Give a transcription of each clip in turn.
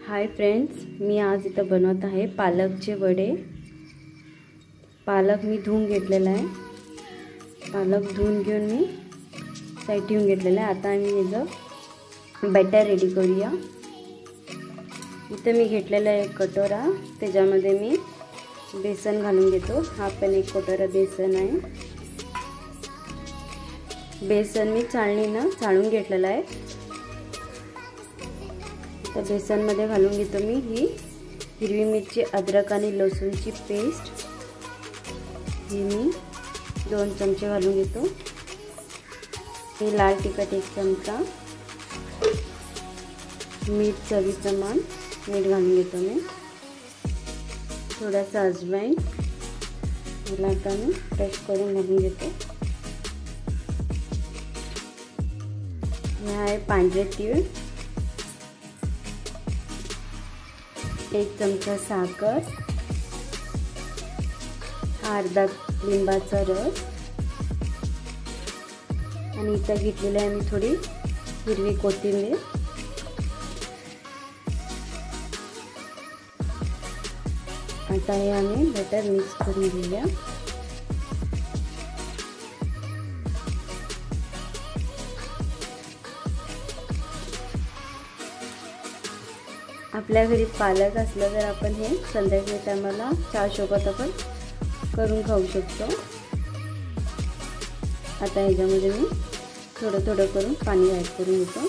Hi friends, मी आज इथं बनवत आहे पालकचे वडे। पालक मी धुवून घेतलेला आहे। पालक धुवून घेऊन मी साईड ठेवून घेतलेला आहे। आता आम्ही याचं बॅटर रेडी करूया। इथं मी घेतलेला आहे एक कटोरा, त्याच्यामध्ये मी बेसन घालून घेतो। हा पण एक कटोरा बेसन आहे। बेसन मी चाळणीनं चाळून घेतलेला आहे। तर बेसनमध्ये घालून घेतो मी ही हिरवी मिरची, अद्रक आणि लसूणची पेस्ट। ही मी 2 चमचे घालून घेतो। हे लाल तिखट 1 चमचा, मीठ चवीप्रमाण मीठ घालून घेतो मी। थोडासा अजवाईन याला आता मी क्रश करून घालून घेतो। हे आहे पांढरे तीळ, 1 चमचा साखर, अर्धा लिंबाचा रस आणि इथं घेतलेली आहे मी थोडी हिरवी कोथिंबीर। आता हे आम्ही बॅटर मिक्स करून घेऊया। आपल्या घरी पालक असलं तर आपण हे संध्याकाळी टायमाला चहा सोबत आपण करून खाऊ शकतो। आता ह्याच्यामध्ये मी थोडं थोडं करून पाणी ॲड करून घेतो।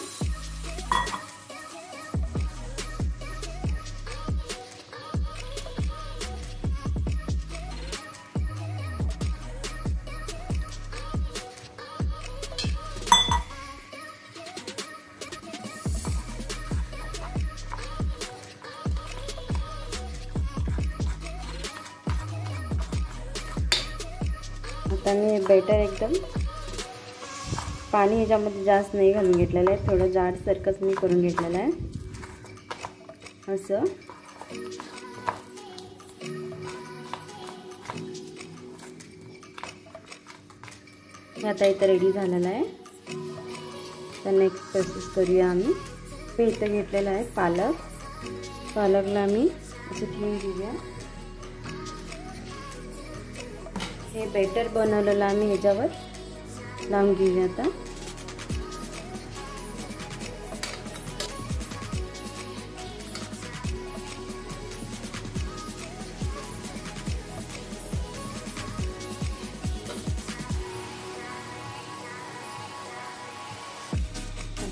आता मी बॅटर एकदम पाणी ह्याच्यामध्ये जास्त नाही घालून घेतलेलं आहे, थोडं जाडसरकच मी करून घेतलेलं आहे असं। हे आता इथं रेडी झालेलं आहे। तर नेक्स्ट प्रोसेस करूया आम्ही। हे इथं घेतलेलं आहे पालकला आम्ही असं ठेवून घेऊया। हे बॅटर बनवलेलं आम्ही ह्याच्यावर लावून घेऊया। आता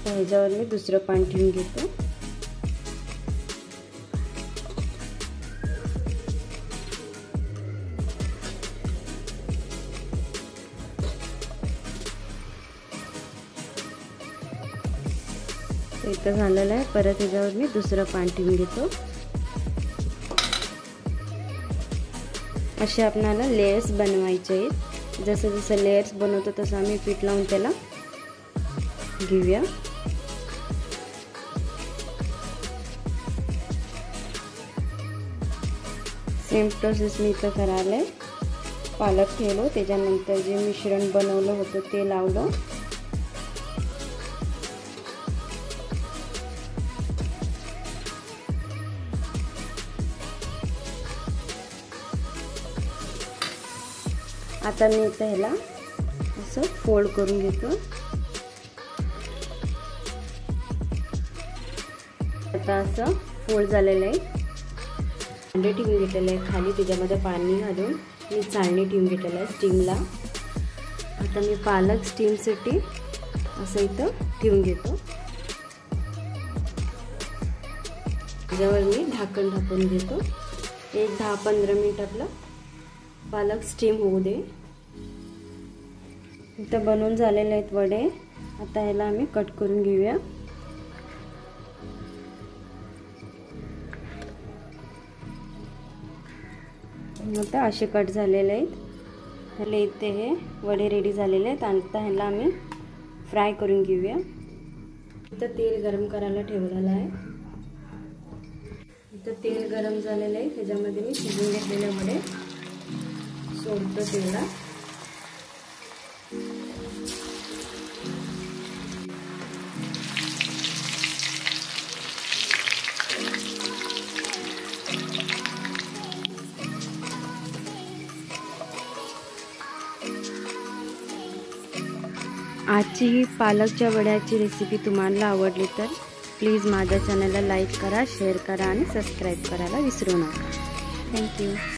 ह्याच्यावर मी दुसरं पान ठेवून घेतो। इथं झालेलं आहे। परत ह्याच्यावर मी दुसरं पान ठेवून घेतो। असे आपल्याला लेयर्स बनवायचे आहेत। जसं जसं लेयर्स बनवतो तसं आम्ही पीठ लावून त्याला घेऊया। सेम प्रोसेस मी इथं करायला आहे। पालक ठेवलो, त्याच्यानंतर जे मिश्रण बनवलं होतं ते लावलं। आता मी इथं ह्याला असं फोल्ड करून घेतो। आता असं फोल्ड झालेलं आहे। अंडे ठेवून घेतलेलं आहे खाली, त्याच्यामध्ये पाणी घालून मी चाळणी ठेवून घेतलेलं आहे स्टीमला। आता मी पालक स्टीमसाठी असं इथं ठेवून घेतो। त्याच्यावर मी झाकण टाकून घेतो। एक 10-15 मिनिट आपलं पालक स्टीम होऊ दे। इथं बनवून झालेले आहेत वडे। आता ह्याला आम्ही कट करून घेऊया। आता असे कट झालेले आहेत। ह्याला इथे हे वडे रेडी झालेले आहेत। आता ह्याला आम्ही फ्राय करून घेऊया। इथं तेल गरम करायला ठेवलेलं आहे। इथं तेल गरम झालेलं आहे, त्याच्यामध्ये मी शिजवून घेतलेले वडे सोडतो तेलात। आजची ही पालकच्या वड्याची रेसिपी तुम्हाला आवडली तर प्लीज माझ्या चॅनलला लाईक करा, शेअर करा आणि सबस्क्राईब करायला विसरू नका. थँक्यू.